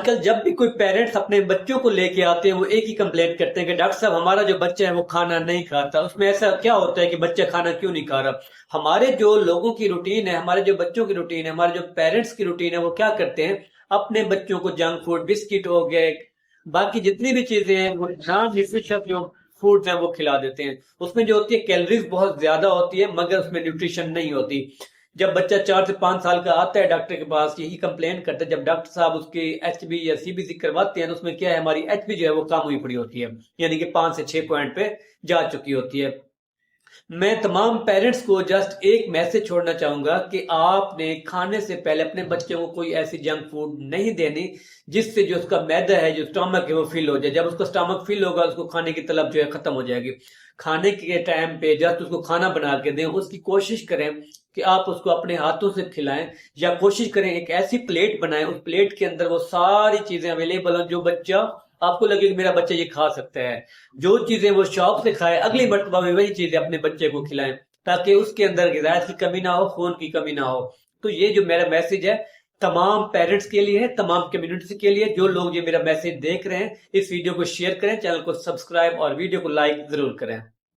کل جب بھی کوئی پیرنٹس اپنے بچوں کو لے کے آتے ہیں وہ ایک ہی کمپلینٹ کرتے ہیں کہ ڈاکٹر صاحب ہمارا جو بچہ ہے وہ کھانا نہیں کھاتا. اس میں ایسا کیا ہوتا ہے کہ بچہ کھانا کیوں نہیں کھا رہا؟ ہمارے جو لوگوں کی روٹین ہے، ہمارے جو بچوں کی روٹین ہے، ہمارے جو پیرنٹس کی روٹین ہے، وہ کیا کرتے ہیں؟ اپنے بچوں کو جنک فوڈ، بسکٹ ہو گئے، باقی جتنی بھی چیزیں ہیں وہ نان نیوٹریشن جو فوڈز ہیں وہ کھلا دیتے ہیں. اس میں جو ہوتی ہے کیلوریز بہت زیادہ ہوتی ہے مگر اس میں نیوٹریشن نہیں ہوتی. جب بچہ 4 سے 5 سال کا آتا ہے ڈاکٹر کے پاس یہی کمپلین کرتا ہے، جب ڈاکٹر صاحب اس کی ایچ بی یا سی بی سی کرواتے ہیں تو اس میں کیا ہے، ہماری ایچ بی جو ہے وہ کم ہوئی پڑی ہوتی ہے، یعنی کہ 5 سے 6 پوائنٹ پہ جا چکی ہوتی ہے. میں تمام پیرنٹس کو جسٹ ایک میسج چھوڑنا چاہوں گا کہ آپ نے کھانے سے پہلے اپنے بچے کو کوئی ایسی جنک فوڈ نہیں دینی جس سے جو اس کا معدہ ہے، جو سٹامک ہے، وہ فل ہو جائے. جب اس کا سٹامک فل ہوگا اس کو کھانے کی طلب جو ہے ختم ہو جائے گی. کھانے کے ٹائم پہ جب اس کو کھانا بنا کے دیں، اس کی کوشش کریں کہ آپ اس کو اپنے ہاتھوں سے کھلائیں، یا کوشش کریں ایک ایسی پلیٹ بنائیں اس پلیٹ کے اندر وہ ساری چیزیں اویلیبل ہوں جو بچہ آپ کو لگے کہ میرا بچہ یہ کھا سکتا ہے. جو چیزیں وہ شوق سے کھائے اگلی مرتبہ میں وہی چیزیں اپنے بچے کو کھلائیں تاکہ اس کے اندر غذائیت کی کمی نہ ہو، خون کی کمی نہ ہو. تو یہ جو میرا میسج ہے تمام پیرنٹس کے لیے ہے، تمام کمیونٹی کے لیے. جو لوگ یہ میرا میسج دیکھ رہے ہیں اس ویڈیو کو شیئر کریں، چینل کو سبسکرائب اور ویڈیو کو لائک ضرور کریں.